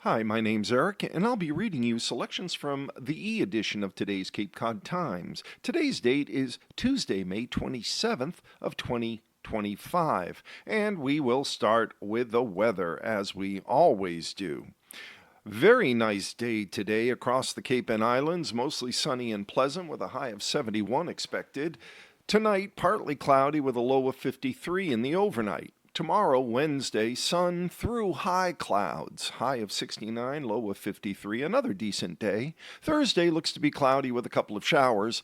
Hi, my name's Eric, and I'll be reading you selections from the e-edition of today's Cape Cod Times. Today's date is Tuesday, May 27th of 2025, and we will start with the weather as we always do. Very nice day today across the Cape and Islands, mostly sunny and pleasant with a high of 71 expected. Tonight, partly cloudy with a low of 53 in the overnight. Tomorrow, Wednesday, sun through high clouds, high of 69, low of 53, another decent day. Thursday looks to be cloudy with a couple of showers,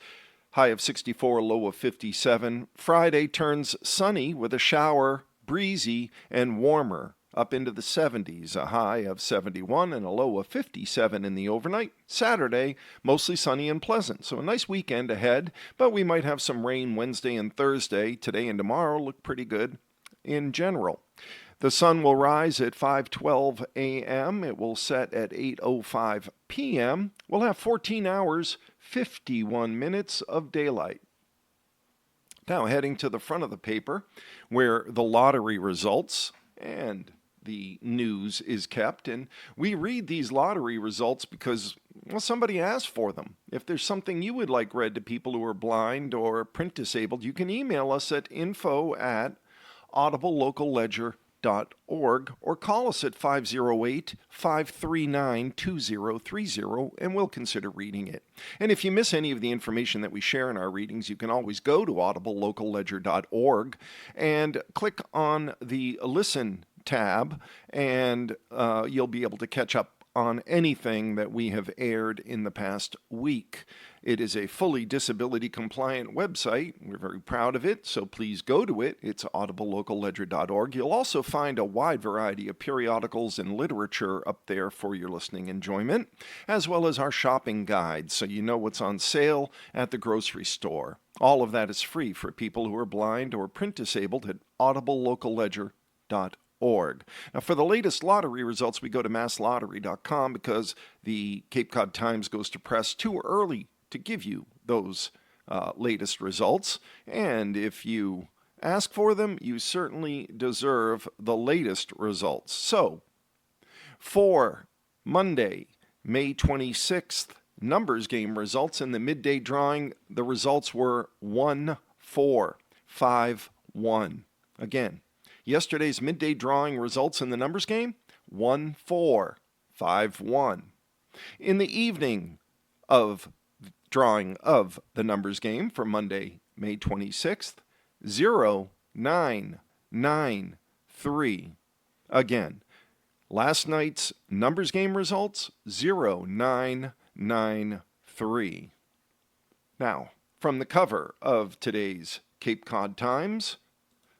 high of 64, low of 57. Friday turns sunny with a shower, breezy, and warmer, up into the 70s, a high of 71 and a low of 57 in the overnight. Saturday, mostly sunny and pleasant, so a nice weekend ahead, but we might have some rain Wednesday and Thursday. Today and tomorrow look pretty good in general. The sun will rise at 5:12 a.m. It will set at 8:05 p.m. We'll have 14 hours, 51 minutes of daylight. Now heading to the front of the paper where the lottery results and the news is kept, and we read these lottery results because, well, somebody asked for them. If there's something you would like read to people who are blind or print disabled, you can email us at info@audiblelocalledger.org or call us at 508-539-2030 and we'll consider reading it. And if you miss any of the information that we share in our readings, you can always go to audiblelocalledger.org and click on the Listen tab, and you'll be able to catch up on anything that we have aired in the past week. It is a fully disability compliant website. We're very proud of it, so please go to it. It's audiblelocalledger.org. You'll also find a wide variety of periodicals and literature up there for your listening enjoyment, as well as our shopping guides, so you know what's on sale at the grocery store. All of that is free for people who are blind or print disabled at audiblelocalledger.org. Now, for the latest lottery results, we go to masslottery.com because the Cape Cod Times goes to press too early to give you those latest results. And if you ask for them, you certainly deserve the latest results. So, for Monday, May 26th, numbers game results in the midday drawing, the results were 1-4-5-1. Again, yesterday's midday drawing results in the numbers game, 1-4-5-1. In the evening of drawing of the numbers game for Monday, May 26th, 0-9-9-3. Again, last night's numbers game results, 0-9-9-3. Now, from the cover of today's Cape Cod Times,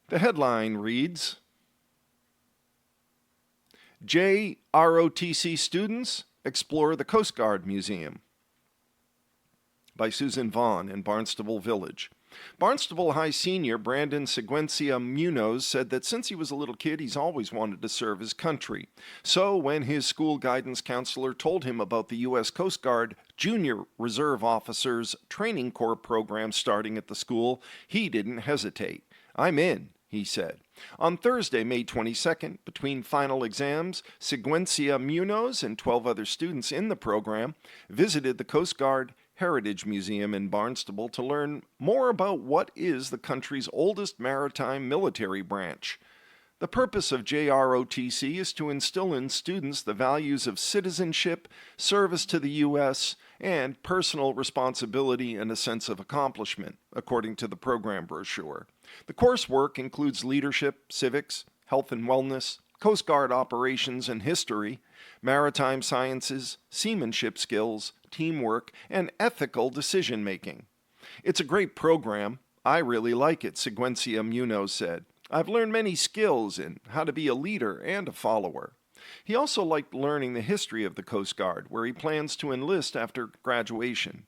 the headline reads, JROTC students explore the Coast Guard Museum, by Susan Vaughn in Barnstable Village. Barnstable High senior Brandon Seguencia Munoz said that since he was a little kid, he's always wanted to serve his country. So when his school guidance counselor told him about the U.S. Coast Guard Junior Reserve Officers Training Corps program starting at the school, he didn't hesitate. "I'm in," he said. On Thursday, May 22nd, between final exams, Seguencia Munoz and 12 other students in the program visited the Coast Guard Heritage Museum in Barnstable to learn more about what is the country's oldest maritime military branch. The purpose of JROTC is to instill in students the values of citizenship, service to the U.S., and personal responsibility and a sense of accomplishment, according to the program brochure. The coursework includes leadership, civics, health and wellness, Coast Guard operations and history, maritime sciences, seamanship skills, teamwork, and ethical decision-making. It's a great program. I really like it, Seguencia Munoz said. I've learned many skills in how to be a leader and a follower. He also liked learning the history of the Coast Guard, where he plans to enlist after graduation.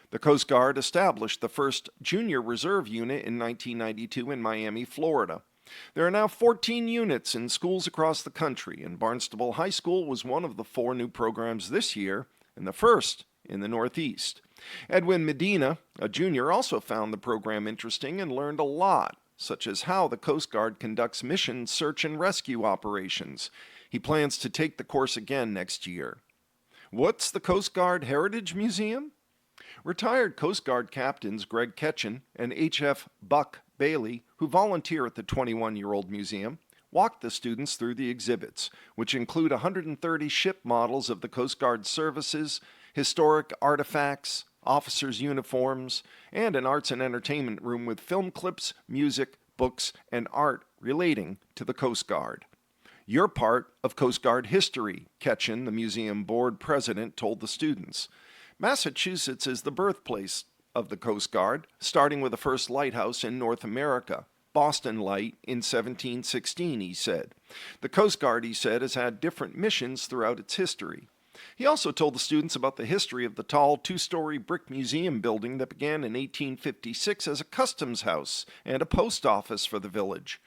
The Coast Guard established the first Junior Reserve Unit in 1992 in Miami, Florida. There are now 14 units in schools across the country, and Barnstable High School was one of the 4 new programs this year, and the first in the Northeast. Edwin Medina, a junior, also found the program interesting and learned a lot, such as how the Coast Guard conducts mission search and rescue operations. He plans to take the course again next year. What's the Coast Guard Heritage Museum? Retired Coast Guard captains Greg Ketchen and H.F. Buck Bailey, who volunteer at the 21-year-old museum, walked the students through the exhibits, which include 130 ship models of the Coast Guard services, historic artifacts, officers' uniforms, and an arts and entertainment room with film clips, music, books, and art relating to the Coast Guard. You're part of Coast Guard history, Ketchen, the museum board president, told the students. Massachusetts is the birthplace of the Coast Guard, starting with the first lighthouse in North America, Boston Light, in 1716, he said. The Coast Guard, he said, has had different missions throughout its history. He also told the students about the history of the tall two-story brick museum building that began in 1856 as a customs house and a post office for the village.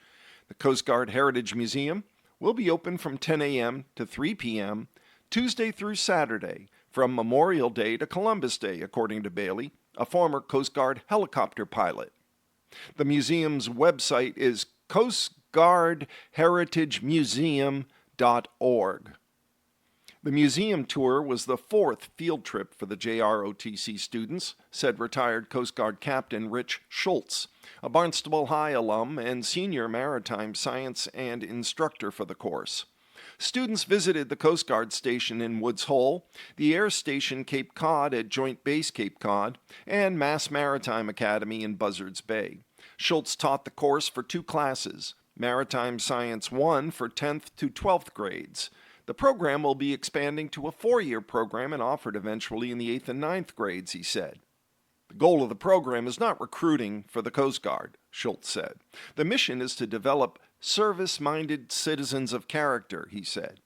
The Coast Guard Heritage Museum will be open from 10 a.m. to 3 p.m. Tuesday through Saturday, from Memorial Day to Columbus Day, according to Bailey, a former Coast Guard helicopter pilot. The museum's website is coastguardheritagemuseum.org. The museum tour was the fourth field trip for the JROTC students, said retired Coast Guard Captain Rich Schultz, a Barnstable High alum and senior maritime science and instructor for the course. Students visited the Coast Guard station in Woods Hole, the Air Station Cape Cod at Joint Base Cape Cod, and Mass Maritime Academy in Buzzards Bay. Schultz taught the course for 2 classes, Maritime Science 1 for 10th to 12th grades. The program will be expanding to a 4-year program and offered eventually in the 8th and 9th grades, he said. The goal of the program is not recruiting for the Coast Guard, Schultz said. The mission is to develop service-minded citizens of character, he said.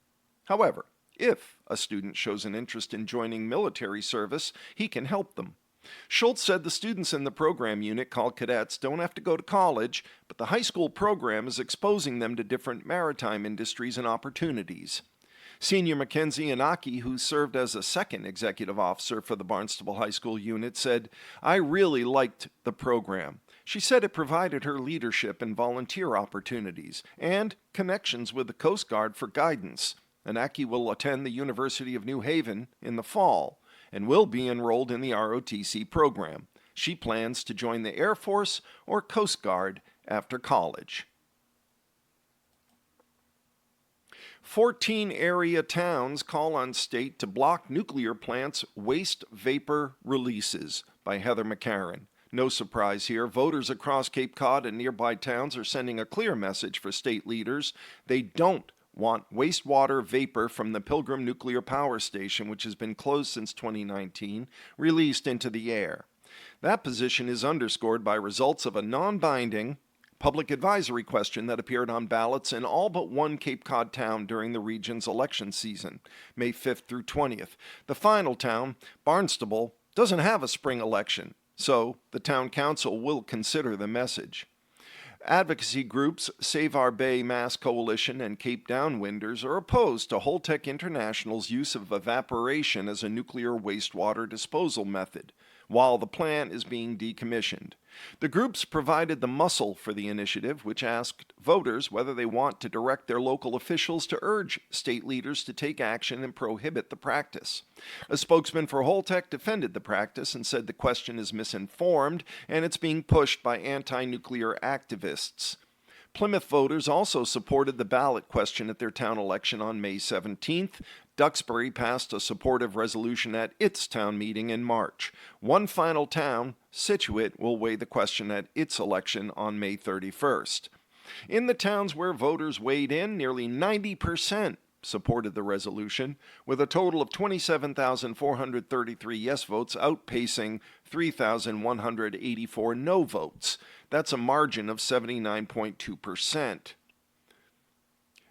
However, if a student shows an interest in joining military service, he can help them. Schultz said the students in the program unit called cadets don't have to go to college, but the high school program is exposing them to different maritime industries and opportunities. Senior Mackenzie Inaki, who served as a second executive officer for the Barnstable High School unit, said, "I really liked the program." She said it provided her leadership and volunteer opportunities and connections with the Coast Guard for guidance. Inaki will attend the University of New Haven in the fall and will be enrolled in the ROTC program. She plans to join the Air Force or Coast Guard after college. 14 area towns call on state to block nuclear plants' waste vapor releases, by Heather McCarran. No surprise here, voters across Cape Cod and nearby towns are sending a clear message for state leaders. They don't want wastewater vapor from the Pilgrim Nuclear Power Station, which has been closed since 2019, released into the air. That position is underscored by results of a non-binding public advisory question that appeared on ballots in all but one Cape Cod town during the region's election season, May 5th through 20th. The final town, Barnstable, doesn't have a spring election, so the town council will consider the message. Advocacy groups Save Our Bay Mass Coalition and Cape Downwinders are opposed to Holtec International's use of evaporation as a nuclear wastewater disposal method, while the plant is being decommissioned. The groups provided the muscle for the initiative, which asked voters whether they want to direct their local officials to urge state leaders to take action and prohibit the practice. A spokesman for Holtec defended the practice and said the question is misinformed and it's being pushed by anti-nuclear activists. Plymouth voters also supported the ballot question at their town election on May 17th. Duxbury passed a supportive resolution at its town meeting in March. One final town, Scituate, will weigh the question at its election on May 31st. In the towns where voters weighed in, nearly 90% supported the resolution, with a total of 27,433 yes votes outpacing 3,184 no votes. That's a margin of 79.2%.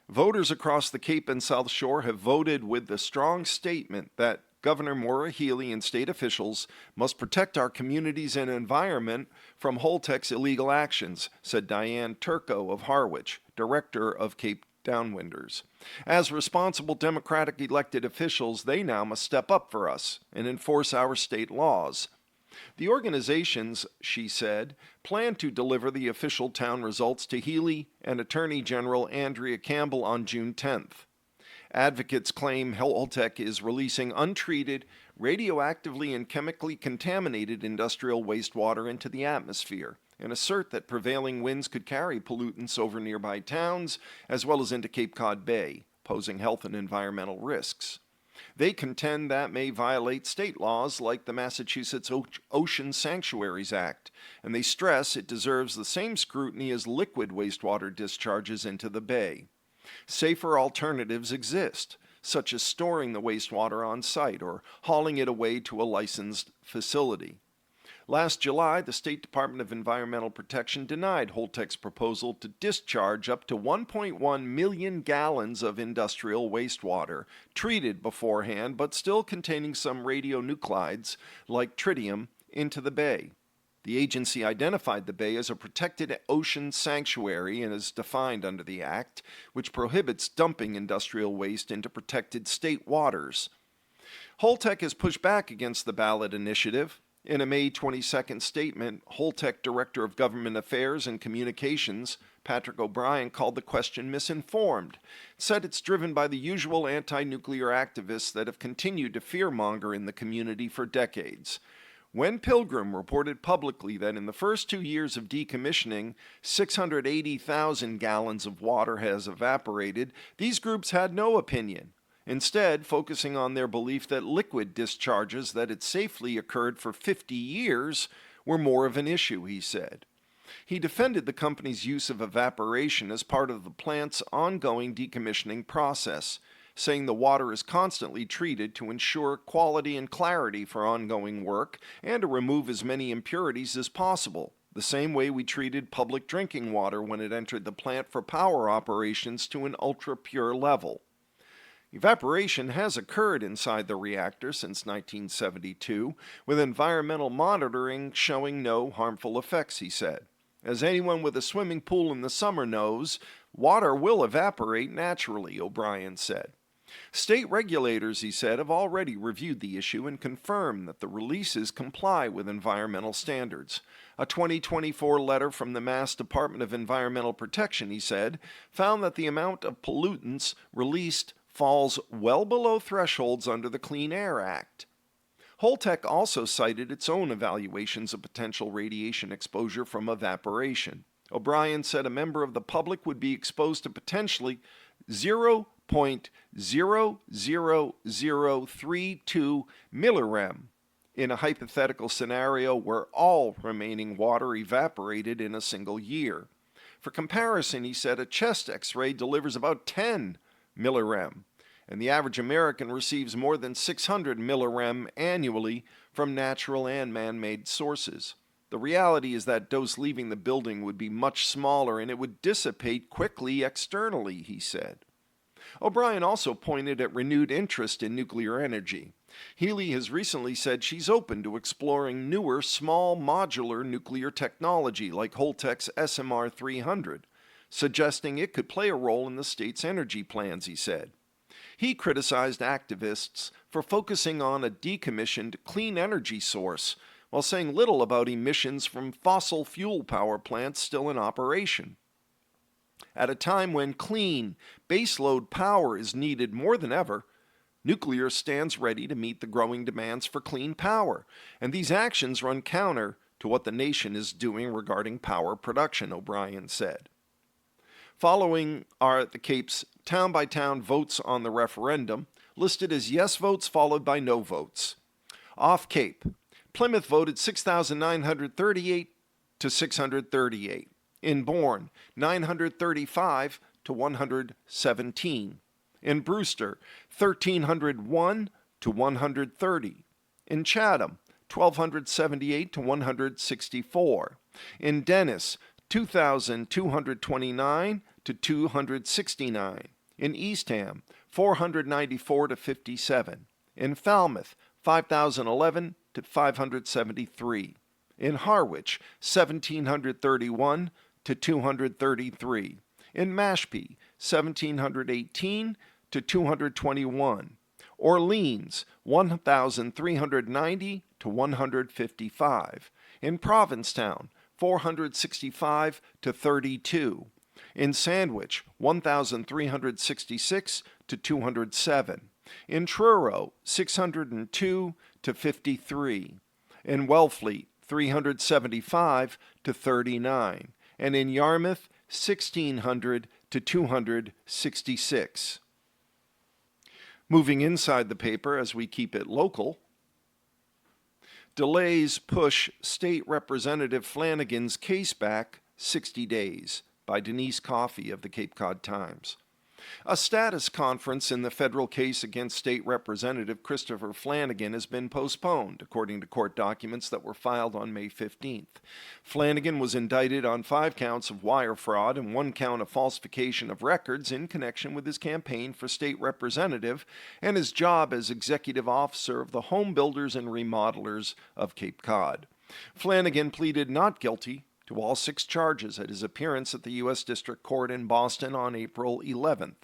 Voters across the Cape and South Shore have voted with the strong statement that Governor Maura Healey and state officials must protect our communities and environment from Holtec's illegal actions, said Diane Turco of Harwich, director of Cape Downwinders. As responsible Democratic elected officials, they now must step up for us and enforce our state laws. The organizations, she said, plan to deliver the official town results to Healey and Attorney General Andrea Campbell on June 10th. Advocates claim Holtec is releasing untreated, radioactively and chemically contaminated industrial wastewater into the atmosphere, and assert that prevailing winds could carry pollutants over nearby towns as well as into Cape Cod Bay, posing health and environmental risks. They contend that may violate state laws like the Massachusetts Ocean Sanctuaries Act, and they stress it deserves the same scrutiny as liquid wastewater discharges into the bay. Safer alternatives exist, such as storing the wastewater on site or hauling it away to a licensed facility. Last July, the State Department of Environmental Protection denied Holtec's proposal to discharge up to 1.1 million gallons of industrial wastewater, treated beforehand but still containing some radionuclides, like tritium, into the bay. The agency identified the bay as a protected ocean sanctuary and is defined under the Act, which prohibits dumping industrial waste into protected state waters. Holtec has pushed back against the ballot initiative. In a May 22nd statement, Holtec Director of Government Affairs and Communications, Patrick O'Brien, called the question misinformed, said it's driven by the usual anti-nuclear activists that have continued to fearmonger in the community for decades. When Pilgrim reported publicly that in the first 2 years of decommissioning, 680,000 gallons of water has evaporated, these groups had no opinion. Instead, focusing on their belief that liquid discharges that had safely occurred for 50 years were more of an issue, he said. He defended the company's use of evaporation as part of the plant's ongoing decommissioning process, saying the water is constantly treated to ensure quality and clarity for ongoing work and to remove as many impurities as possible, the same way we treated public drinking water when it entered the plant for power operations to an ultra-pure level. Evaporation has occurred inside the reactor since 1972, with environmental monitoring showing no harmful effects, he said. As anyone with a swimming pool in the summer knows, water will evaporate naturally, O'Brien said. State regulators, he said, have already reviewed the issue and confirmed that the releases comply with environmental standards. A 2024 letter from the Mass Department of Environmental Protection, he said, found that the amount of pollutants released falls well below thresholds under the Clean Air Act. Holtec also cited its own evaluations of potential radiation exposure from evaporation. O'Brien said a member of the public would be exposed to potentially 0.00032 millirem in a hypothetical scenario where all remaining water evaporated in a single year. For comparison, he said a chest X-ray delivers about 10 millirem, and the average American receives more than 600 millirem annually from natural and man-made sources. The reality is that dose leaving the building would be much smaller and it would dissipate quickly externally, he said. O'Brien also pointed at renewed interest in nuclear energy. Healy has recently said she's open to exploring newer, small, modular nuclear technology like Holtec's SMR 300, suggesting it could play a role in the state's energy plans, he said. He criticized activists for focusing on a decommissioned clean energy source, while saying little about emissions from fossil fuel power plants still in operation. At a time when clean, baseload power is needed more than ever, nuclear stands ready to meet the growing demands for clean power, and these actions run counter to what the nation is doing regarding power production, O'Brien said. Following are the Cape's town-by-town votes on the referendum, listed as yes votes followed by no votes. Off Cape, Plymouth voted 6,938 to 638. In Bourne, 935 to 117. In Brewster, 1,301 to 130. In Chatham, 1,278 to 164. In Dennis, 2,229 to 269. In Eastham, 494 to 57. In Falmouth, 5,011 to 573. In Harwich, 1,731 to 233. In Mashpee, 1,718 to 221. Orleans, 1,390 to 155. In Provincetown, 465 to 32. In Sandwich, 1,366 to 207. In Truro, 602 to 53. In Wellfleet, 375 to 39. And in Yarmouth, 1,600 to 266. Moving inside the paper as we keep it local, delays push State Representative Flanagan's case back 60 days, by Denise Coffey of the Cape Cod Times. A status conference in the federal case against State Representative Christopher Flanagan has been postponed, according to court documents that were filed on May 15th. Flanagan was indicted on 5 counts of wire fraud and 1 count of falsification of records in connection with his campaign for state representative and his job as executive officer of the Home Builders and Remodelers of Cape Cod. Flanagan pleaded not guilty to all 6 charges at his appearance at the U.S. District Court in Boston on April 11th.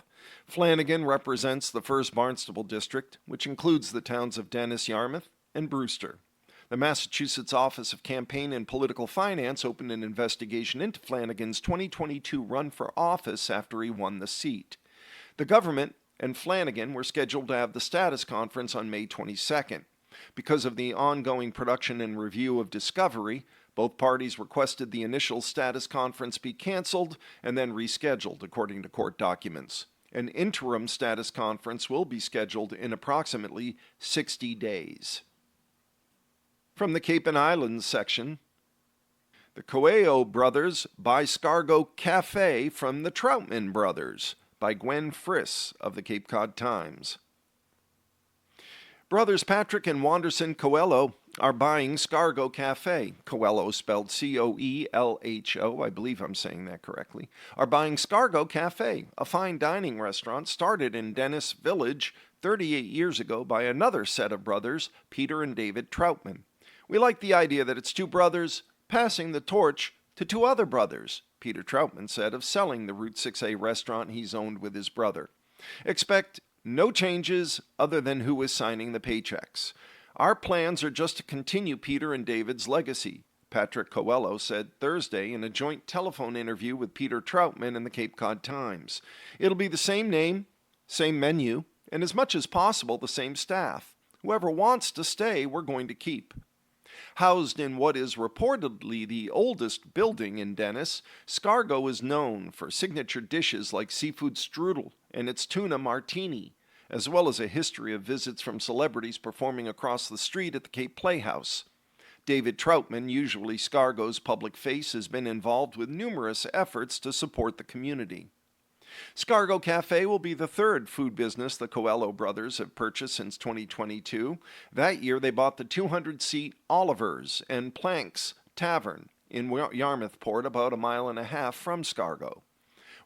Flanagan represents the 1st Barnstable District, which includes the towns of Dennis, Yarmouth, and Brewster. The Massachusetts Office of Campaign and Political Finance opened an investigation into Flanagan's 2022 run for office after he won the seat. The government and Flanagan were scheduled to have the status conference on May 22nd. Because of the ongoing production and review of Discovery, both parties requested the initial status conference be canceled and then rescheduled, according to court documents. An interim status conference will be scheduled in approximately 60 days. From the Cape and Islands section, the Coelho brothers buy Scargo Cafe from the Troutman brothers, by Gwen Friss of the Cape Cod Times. Brothers Patrick and Wanderson Coelho are buying Scargo Cafe, Coelho spelled C-O-E-L-H-O, I believe I'm saying that correctly, are buying Scargo Cafe, a fine dining restaurant started in Dennis Village 38 years ago by another set of brothers, Peter and David Troutman. We like the idea that it's 2 brothers passing the torch to 2 other brothers, Peter Troutman said of selling the Route 6A restaurant he's owned with his brother. Expect no changes other than who is signing the paychecks. Our plans are just to continue Peter and David's legacy, Patrick Coelho said Thursday in a joint telephone interview with Peter Troutman in the Cape Cod Times. It'll be the same name, same menu, and as much as possible the same staff. Whoever wants to stay, we're going to keep. Housed in what is reportedly the oldest building in Dennis, Scargo is known for signature dishes like seafood strudel and its tuna martini, as well as a history of visits from celebrities performing across the street at the Cape Playhouse. David Troutman, usually Scargo's public face, has been involved with numerous efforts to support the community. Scargo Cafe will be the 3rd food business the Coelho brothers have purchased since 2022. That year they bought the 200-seat Oliver's and Planks Tavern in Yarmouth Port, about 1.5 miles from Scargo.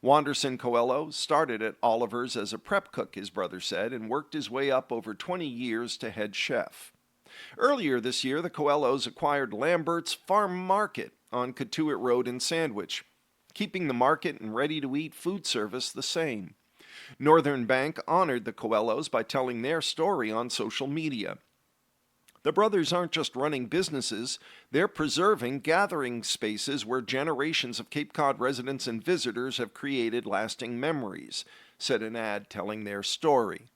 Wanderson Coelho started at Oliver's as a prep cook, his brother said, and worked his way up over 20 years to head chef. Earlier this year, the Coelhos acquired Lambert's Farm Market on Cotuit Road in Sandwich, keeping the market and ready-to-eat food service the same. Northern Bank honored the Coelhos by telling their story on social media. The brothers aren't just running businesses, they're preserving gathering spaces where generations of Cape Cod residents and visitors have created lasting memories, said an ad telling their story.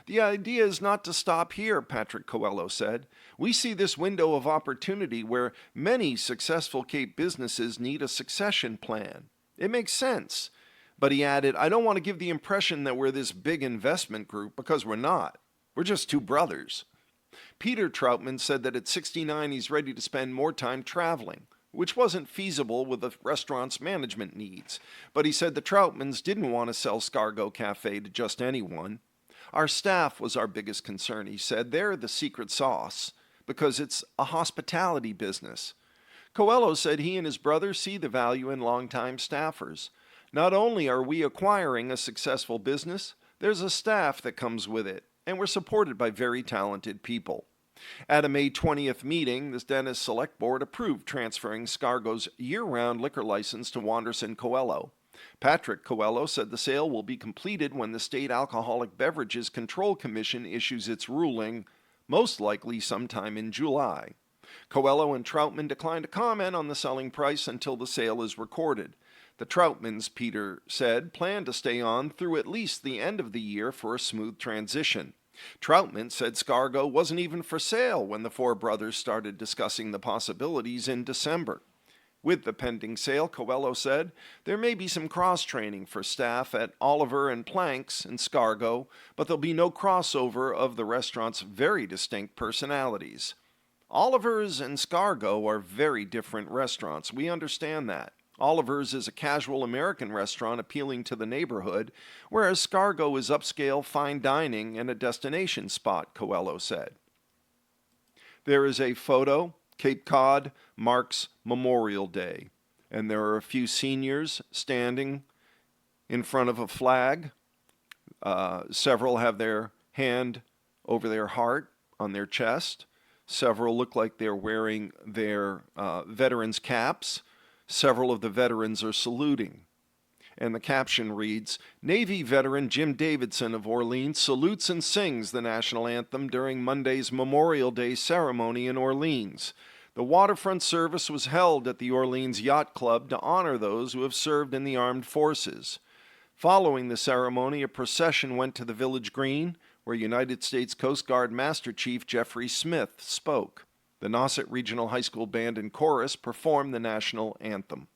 The idea is not to stop here, Patrick Coelho said. We see this window of opportunity where many successful Cape businesses need a succession plan. It makes sense. But he added, I don't want to give the impression that we're this big investment group, because we're not. We're just 2 brothers. Peter Troutman said that at 69 he's ready to spend more time traveling, which wasn't feasible with the restaurant's management needs. But he said the Troutmans didn't want to sell Scargo Cafe to just anyone. Our staff was our biggest concern, he said. They're the secret sauce, because it's a hospitality business. Coelho said he and his brother see the value in longtime staffers. Not only are we acquiring a successful business, there's a staff that comes with it, and we're supported by very talented people. At a May 20th meeting, the Dennis Select Board approved transferring Scargo's year-round liquor license to Wanderson Coelho. Patrick Coelho said the sale will be completed when the State Alcoholic Beverages Control Commission issues its ruling, most likely sometime in July. Coelho and Troutman declined to comment on the selling price until the sale is recorded. The Troutmans, Peter said, plan to stay on through at least the end of the year for a smooth transition. Troutman said Scargo wasn't even for sale when the four brothers started discussing the possibilities in December. With the pending sale, Coelho said, there may be some cross-training for staff at Oliver and Planks and Scargo, but there'll be no crossover of the restaurant's very distinct personalities. Oliver's and Scargo are very different restaurants. We understand that. Oliver's is a casual American restaurant appealing to the neighborhood, whereas Scargo is upscale fine dining and a destination spot, Coelho said. There is a photo. Cape Cod marks Memorial Day, and there are a few seniors standing in front of a flag. Several have their hand over their heart on their chest. Several look like they're wearing their veterans' caps. Several of the veterans are saluting. And the caption reads, Navy veteran Jim Davidson of Orleans salutes and sings the national anthem during Monday's Memorial Day ceremony in Orleans. The waterfront service was held at the Orleans Yacht Club to honor those who have served in the armed forces. Following the ceremony, a procession went to the village green, where United States Coast Guard Master Chief Jeffrey Smith spoke. The Nauset Regional High School Band and Chorus performed the national anthem.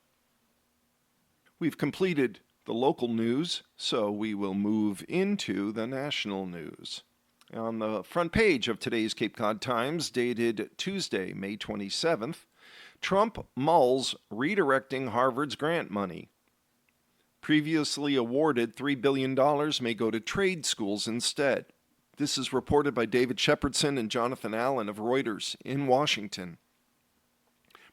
We've completed the local news, so we will move into the national news. On the front page of today's Cape Cod Times, dated Tuesday, May 27th, Trump mulls redirecting Harvard's grant money. Previously awarded $3 billion may go to trade schools instead. This is reported by David Shepardson and Jonathan Allen of Reuters in Washington.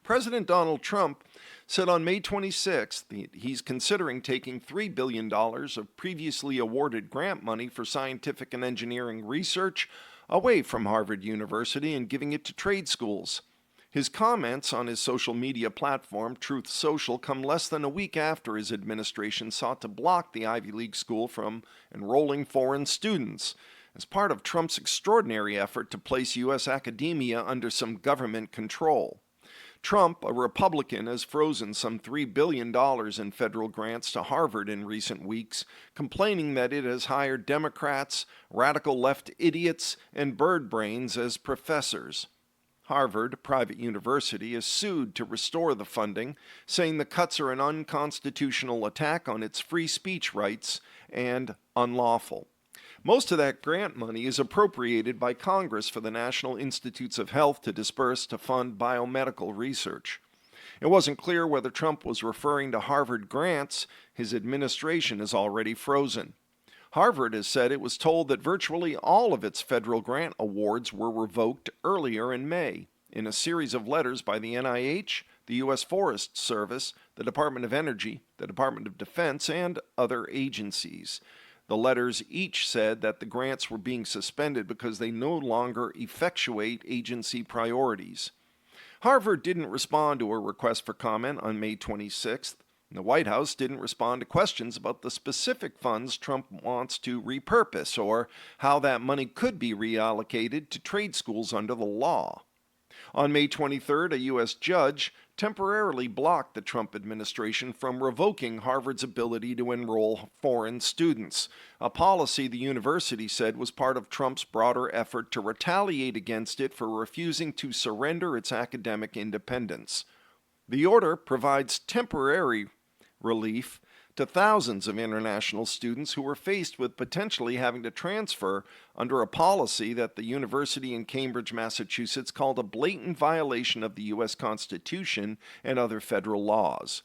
President Donald Trump said on May 26th that he's considering taking $3 billion of previously awarded grant money for scientific and engineering research away from Harvard University and giving it to trade schools. His comments on his social media platform, Truth Social, come less than a week after his administration sought to block the Ivy League school from enrolling foreign students as part of Trump's extraordinary effort to place U.S. academia under some government control. Trump, a Republican, has frozen some $3 billion in federal grants to Harvard in recent weeks, complaining that it has hired Democrats, radical left idiots, and bird brains as professors. Harvard, a private university, is sued to restore the funding, saying the cuts are an unconstitutional attack on its free speech rights and unlawful. Most of that grant money is appropriated by Congress for the National Institutes of Health to disperse to fund biomedical research. It wasn't clear whether Trump was referring to Harvard grants his administration has already frozen. Harvard has said it was told that virtually all of its federal grant awards were revoked earlier in May in a series of letters by the NIH, the U.S. Forest Service, the Department of Energy, the Department of Defense, and other agencies. The letters each said that the grants were being suspended because they no longer effectuate agency priorities. Harvard didn't respond to a request for comment on May 26th. The White House didn't respond to questions about the specific funds Trump wants to repurpose or how that money could be reallocated to trade schools under the law. On May 23rd, a U.S. judge temporarily blocked the Trump administration from revoking Harvard's ability to enroll foreign students, a policy the university said was part of Trump's broader effort to retaliate against it for refusing to surrender its academic independence. The order provides temporary relief to thousands of international students who were faced with potentially having to transfer under a policy that the university in Cambridge, Massachusetts called a blatant violation of the U.S. Constitution and other federal laws.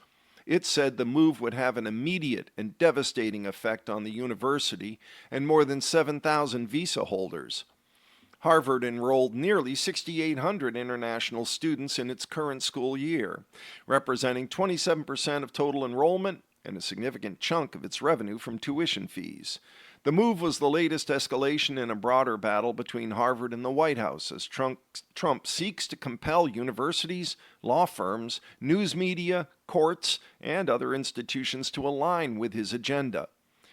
It said the move would have an immediate and devastating effect on the university and more than 7,000 visa holders. Harvard enrolled nearly 6,800 international students in its current school year, representing 27% of total enrollment and a significant chunk of its revenue from tuition fees. The move was the latest escalation in a broader battle between Harvard and the White House as Trump seeks to compel universities, law firms, news media, courts, and other institutions to align with his agenda.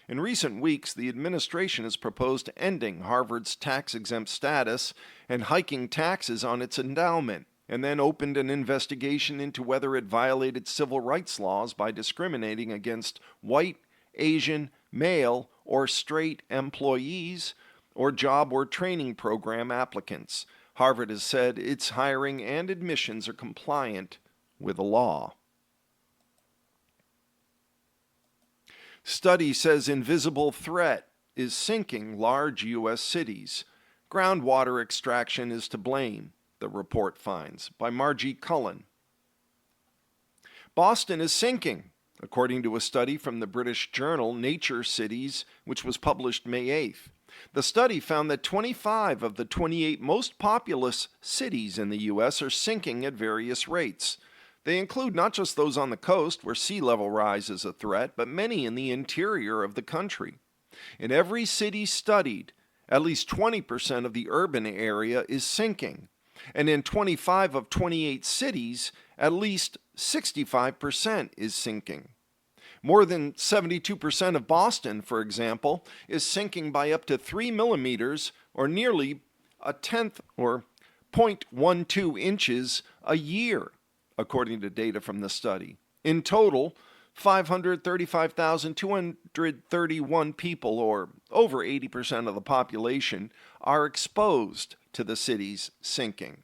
In recent weeks, the administration has proposed ending Harvard's tax-exempt status and hiking taxes on its endowment, and then opened an investigation into whether it violated civil rights laws by discriminating against white, Asian, male, or straight employees or job or training program applicants. Harvard has said its hiring and admissions are compliant with the law. Study says invisible threat is sinking large U.S. cities. Groundwater extraction is to blame, the report finds, by Margie Cullen. Boston is sinking, according to a study from the British journal Nature Cities, which was published May 8th. The study found that 25 of the 28 most populous cities in the U.S. are sinking at various rates. They include not just those on the coast where sea level rise is a threat, but many in the interior of the country. In every city studied, at least 20% of the urban area is sinking. And in 25 of 28 cities, at least 65% is sinking. More than 72% of Boston, for example, is sinking by up to 3 millimeters, or nearly a tenth, or 0.12 inches a year, according to data from the study. In total, 535,231 people, or over 80% of the population, are exposed to the city's sinking.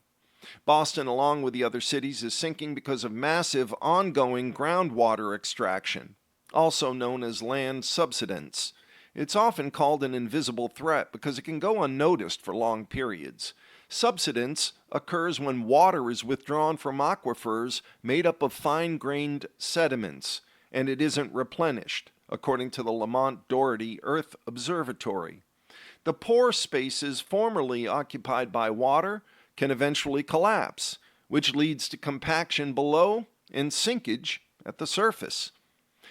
Boston, along with the other cities, is sinking because of massive ongoing groundwater extraction, also known as land subsidence. It's often called an invisible threat because it can go unnoticed for long periods. Subsidence occurs when water is withdrawn from aquifers made up of fine-grained sediments, and it isn't replenished, according to the Lamont Doherty Earth Observatory. The pore spaces formerly occupied by water can eventually collapse, which leads to compaction below and sinkage at the surface.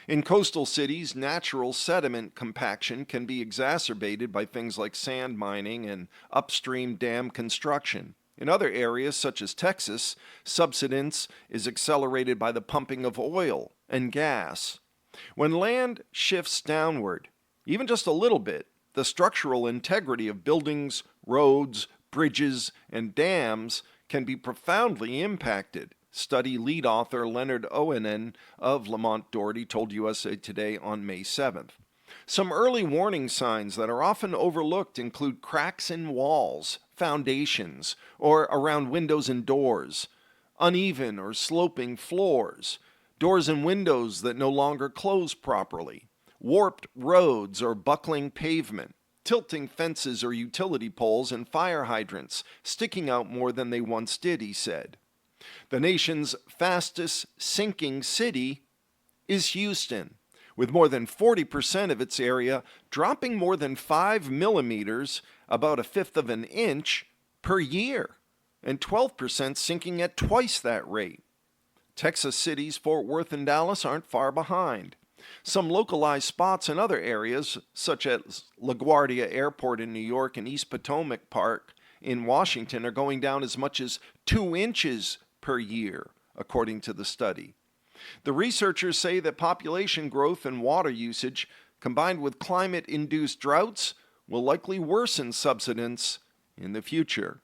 In coastal cities, natural sediment compaction can be exacerbated by things like sand mining and upstream dam construction. In other areas, such as Texas, subsidence is accelerated by the pumping of oil and gas. When land shifts downward, even just a little bit, the structural integrity of buildings, roads, bridges, and dams can be profoundly impacted. Study lead author Leonard Oenen of Lamont Doherty told USA Today on May 7th. Some early warning signs that are often overlooked include cracks in walls, foundations, or around windows and doors, uneven or sloping floors, doors and windows that no longer close properly, warped roads or buckling pavement, tilting fences or utility poles, and fire hydrants sticking out more than they once did, he said. The nation's fastest sinking city is Houston, with more than 40% of its area dropping more than 5 millimeters, about a fifth of an inch, per year, and 12% sinking at twice that rate. Texas cities Fort Worth and Dallas aren't far behind. Some localized spots in other areas, such as LaGuardia Airport in New York and East Potomac Park in Washington, are going down as much as 2 inches per year, according to the study. The researchers say that population growth and water usage, combined with climate-induced droughts, will likely worsen subsidence in the future.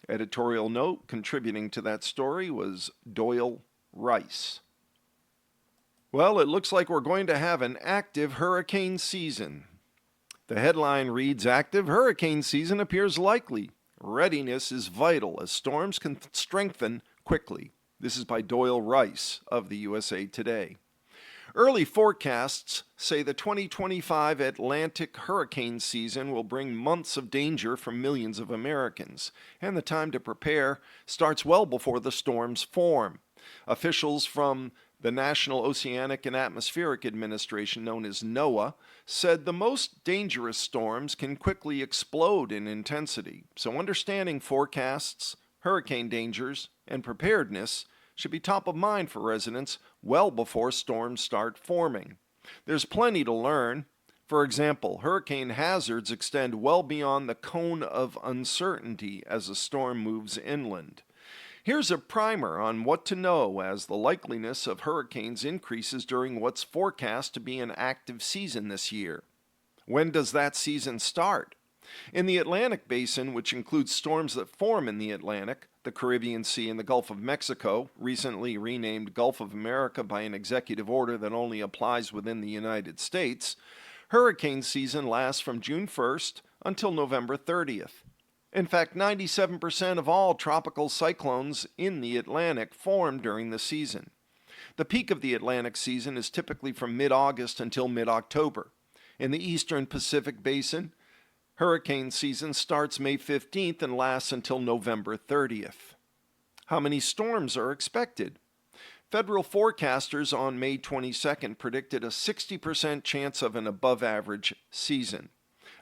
Editorial note contributing to that story was Doyle Rice. Well, it looks like we're going to have an active hurricane season. The headline reads, "Active hurricane season appears likely. Readiness is vital as storms can strengthen quickly." This is by Doyle Rice of the USA Today. Early forecasts say the 2025 Atlantic hurricane season will bring months of danger for millions of Americans, and the time to prepare starts well before the storms form. Officials from the National Oceanic and Atmospheric Administration, known as NOAA, said the most dangerous storms can quickly explode in intensity, so understanding forecasts, hurricane dangers, and preparedness should be top of mind for residents well before storms start forming. There's plenty to learn. For example, hurricane hazards extend well beyond the cone of uncertainty as a storm moves inland. Here's a primer on what to know as the likeliness of hurricanes increases during what's forecast to be an active season this year. When does that season start? In the Atlantic Basin, which includes storms that form in the Atlantic, the Caribbean Sea, and the Gulf of Mexico, recently renamed Gulf of America by an executive order that only applies within the United States, hurricane season lasts from June 1st until November 30th. In fact, 97% of all tropical cyclones in the Atlantic form during the season. The peak of the Atlantic season is typically from mid-August until mid-October. In the eastern Pacific Basin, hurricane season starts May 15th and lasts until November 30th. How many storms are expected? Federal forecasters on May 22nd predicted a 60% chance of an above-average season.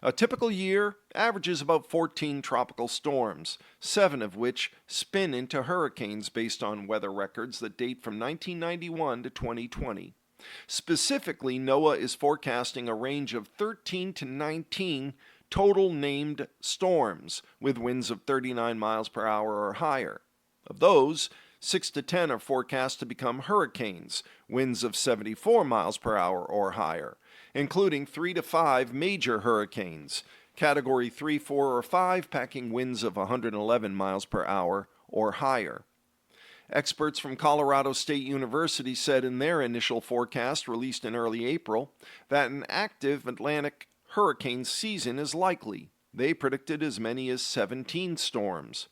A typical year averages about 14 tropical storms, 7 of which spin into hurricanes based on weather records that date from 1991 to 2020. Specifically, NOAA is forecasting a range of 13 to 19 total named storms with winds of 39 miles per hour or higher. Of those, 6 to 10 are forecast to become hurricanes, winds of 74 miles per hour or higher, including 3 to 5 major hurricanes, Category 3, 4, or 5 packing winds of 111 miles per hour or higher. Experts from Colorado State University said in their initial forecast released in early April that an active Atlantic hurricane season is likely. They predicted as many as 17 storms.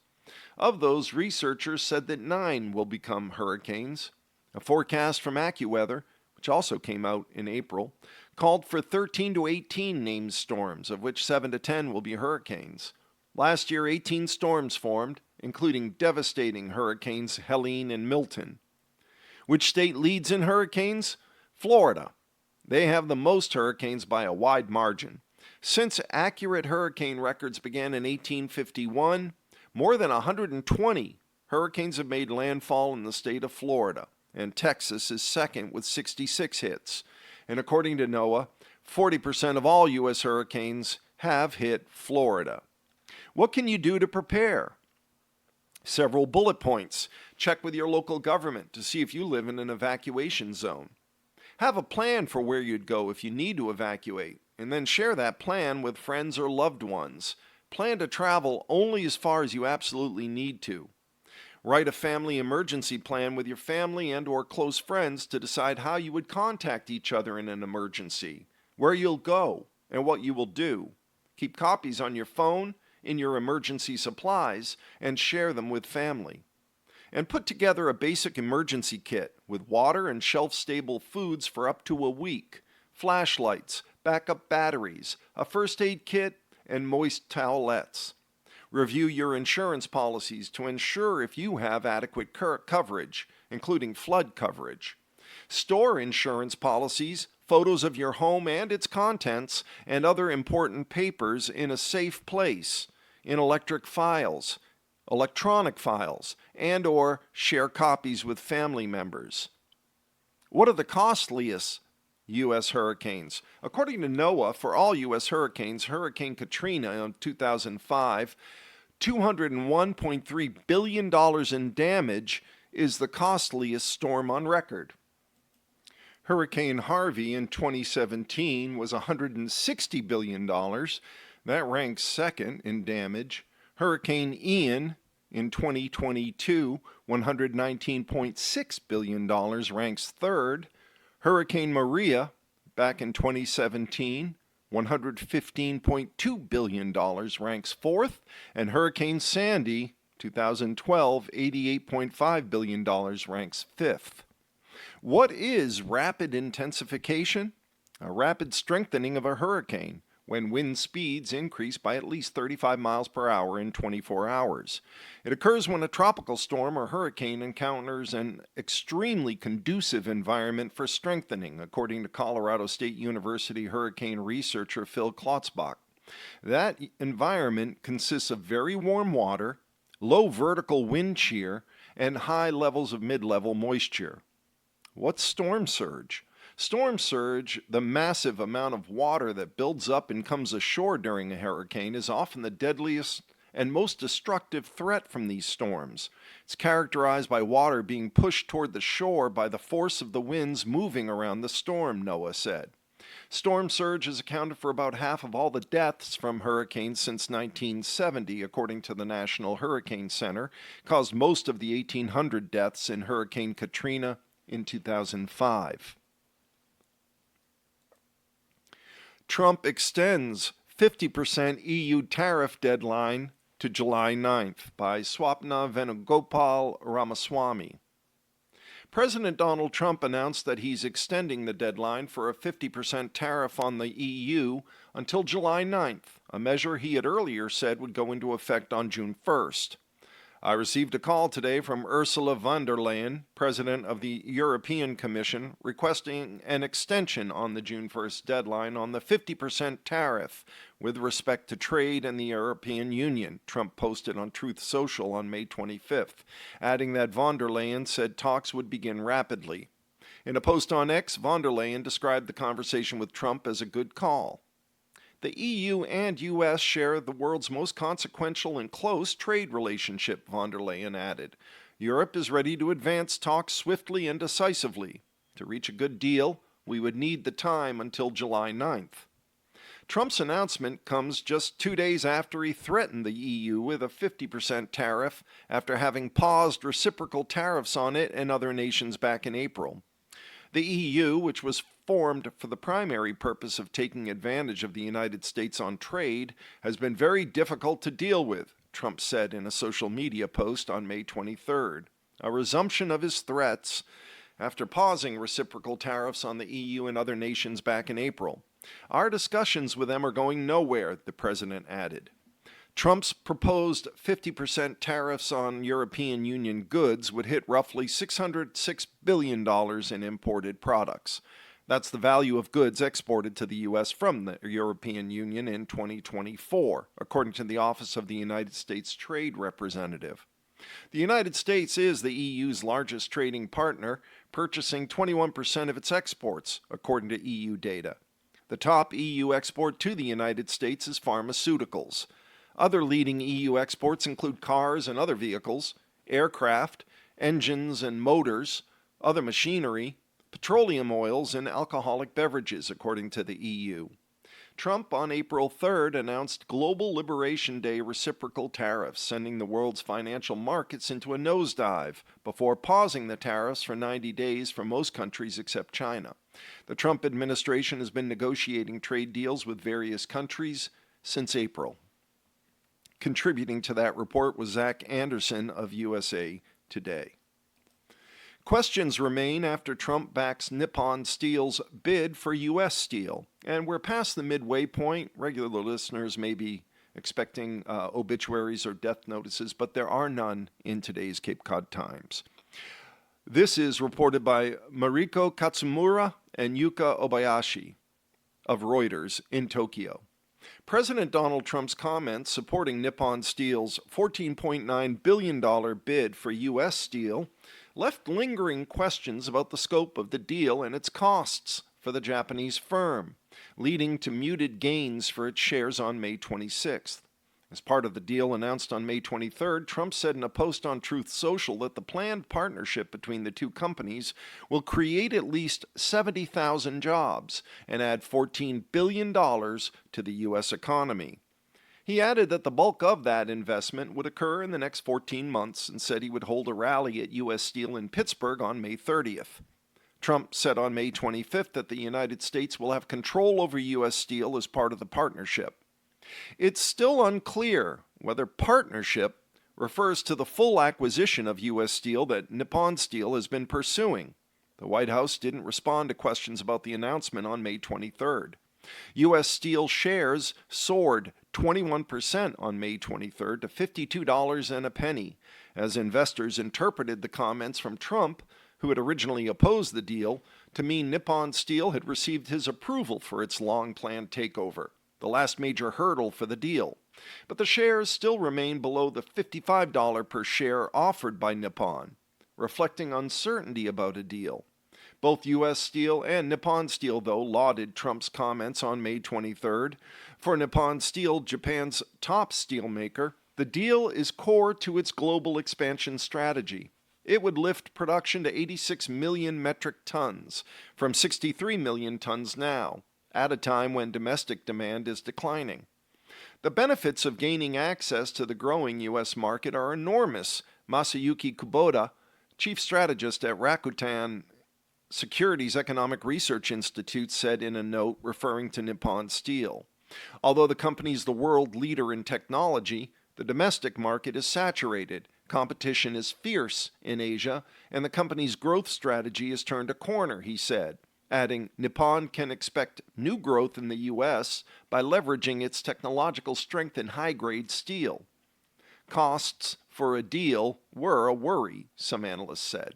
Of those, researchers said that 9 will become hurricanes. A forecast from AccuWeather, which also came out in April, called for 13 to 18 named storms, of which 7 to 10 will be hurricanes. Last year, 18 storms formed, including devastating hurricanes Helene and Milton. Which state leads in hurricanes? Florida. They have the most hurricanes by a wide margin. Since accurate hurricane records began in 1851, more than 120 hurricanes have made landfall in the state of Florida, and Texas is second with 66 hits. And according to NOAA, 40% of all U.S. hurricanes have hit Florida. What can you do to prepare? Several bullet points. Check with your local government to see if you live in an evacuation zone. Have a plan for where you'd go if you need to evacuate, and then share that plan with friends or loved ones. Plan to travel only as far as you absolutely need to. Write a family emergency plan with your family and or close friends to decide how you would contact each other in an emergency, where you'll go, and what you will do. Keep copies on your phone, in your emergency supplies, and share them with family. And put together a basic emergency kit with water and shelf-stable foods for up to a week, flashlights, backup batteries, a first aid kit, and moist towelettes. Review your insurance policies to ensure if you have adequate coverage, including flood coverage. Store insurance policies, photos of your home and its contents, and other important papers in a safe place, in electronic files, and or share copies with family members. What are the costliest U.S. hurricanes? According to NOAA, for all U.S. hurricanes, Hurricane Katrina in 2005, $201.3 billion in damage is the costliest storm on record. Hurricane Harvey in 2017 was $160 billion. That ranks second in damage. Hurricane Ian in 2022, $119.6 billion, ranks third. Hurricane Maria, back in 2017, $115.2 billion, ranks fourth. And Hurricane Sandy, 2012, $88.5 billion, ranks fifth. What is rapid intensification? A rapid strengthening of a hurricane, when wind speeds increase by at least 35 miles per hour in 24 hours. It occurs when a tropical storm or hurricane encounters an extremely conducive environment for strengthening, according to Colorado State University hurricane researcher Phil Klotzbach. That environment consists of very warm water, low vertical wind shear, and high levels of mid-level moisture. What's storm surge? Storm surge, the massive amount of water that builds up and comes ashore during a hurricane, is often the deadliest and most destructive threat from these storms. It's characterized by water being pushed toward the shore by the force of the winds moving around the storm, NOAA said. Storm surge has accounted for about half of all the deaths from hurricanes since 1970, according to the National Hurricane Center, caused most of the 1,800 deaths in Hurricane Katrina in 2005. Trump extends 50% EU tariff deadline to July 9th by Swapna Venugopal Ramaswamy. President Donald Trump announced that he's extending the deadline for a 50% tariff on the EU until July 9th, a measure he had earlier said would go into effect on June 1st. I received a call today from Ursula von der Leyen, President of the European Commission, requesting an extension on the June 1st deadline on the 50% tariff with respect to trade in the European Union, Trump posted on Truth Social on May 25th, adding that von der Leyen said talks would begin rapidly. In a post on X, von der Leyen described the conversation with Trump as a good call. The EU and U.S. share the world's most consequential and close trade relationship, von der Leyen added. Europe is ready to advance talks swiftly and decisively. To reach a good deal, we would need the time until July 9th. Trump's announcement comes just 2 days after he threatened the EU with a 50% tariff after having paused reciprocal tariffs on it and other nations back in April. The EU, which was formed for the primary purpose of taking advantage of the United States on trade, has been very difficult to deal with, Trump said in a social media post on May 23rd, a resumption of his threats after pausing reciprocal tariffs on the EU and other nations back in April. Our discussions with them are going nowhere, the president added. Trump's proposed 50% tariffs on European Union goods would hit roughly $606 billion in imported products. That's the value of goods exported to the U.S. from the European Union in 2024, according to the Office of the United States Trade Representative. The United States is the EU's largest trading partner, purchasing 21% of its exports, according to EU data. The top EU export to the United States is pharmaceuticals. Other leading EU exports include cars and other vehicles, aircraft, engines and motors, other machinery, petroleum oils, and alcoholic beverages, according to the EU. Trump on April 3rd announced Global Liberation Day reciprocal tariffs, sending the world's financial markets into a nosedive before pausing the tariffs for 90 days for most countries except China. The Trump administration has been negotiating trade deals with various countries since April. Contributing to that report was Zach Anderson of USA Today. Questions remain after Trump backs Nippon Steel's bid for U.S. steel. And we're past the midway point. Regular listeners may be expecting obituaries or death notices, but there are none in today's Cape Cod Times. This is reported by Mariko Katsumura and Yuka Obayashi of Reuters in Tokyo. President Donald Trump's comments supporting Nippon Steel's $14.9 billion bid for U.S. steel left lingering questions about the scope of the deal and its costs for the Japanese firm, leading to muted gains for its shares on May 26th. As part of the deal announced on May 23rd, Trump said in a post on Truth Social that the planned partnership between the two companies will create at least 70,000 jobs and add $14 billion to the U.S. economy. He added that the bulk of that investment would occur in the next 14 months and said he would hold a rally at U.S. Steel in Pittsburgh on May 30th. Trump said on May 25th that the United States will have control over U.S. Steel as part of the partnership. It's still unclear whether partnership refers to the full acquisition of U.S. Steel that Nippon Steel has been pursuing. The White House didn't respond to questions about the announcement on May 23rd. U.S. Steel shares soared 21% on May 23rd to $52.01, as investors interpreted the comments from Trump, who had originally opposed the deal, to mean Nippon Steel had received his approval for its long-planned takeover, the last major hurdle for the deal. But the shares still remain below the $55 per share offered by Nippon, reflecting uncertainty about a deal. Both U.S. Steel and Nippon Steel, though, lauded Trump's comments on May 23rd. For Nippon Steel, Japan's top steelmaker, the deal is core to its global expansion strategy. It would lift production to 86 million metric tons, from 63 million tons now, at a time when domestic demand is declining. The benefits of gaining access to the growing U.S. market are enormous, Masayuki Kubota, chief strategist at Rakuten Securities Economic Research Institute, said in a note referring to Nippon Steel. Although the company is the world leader in technology, the domestic market is saturated, competition is fierce in Asia, and the company's growth strategy has turned a corner, he said, adding, Nippon can expect new growth in the U.S. by leveraging its technological strength in high-grade steel. Costs for a deal were a worry, some analysts said.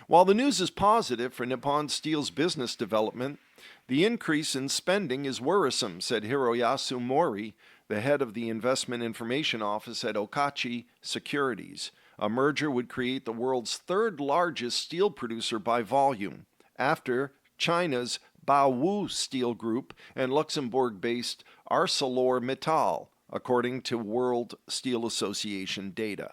While the news is positive for Nippon Steel's business development, the increase in spending is worrisome, said Hiroyasu Mori, the head of the Investment Information Office at Okachi Securities. A merger would create the world's third largest steel producer by volume, after China's Baowu Steel Group and Luxembourg-based ArcelorMittal, according to World Steel Association data.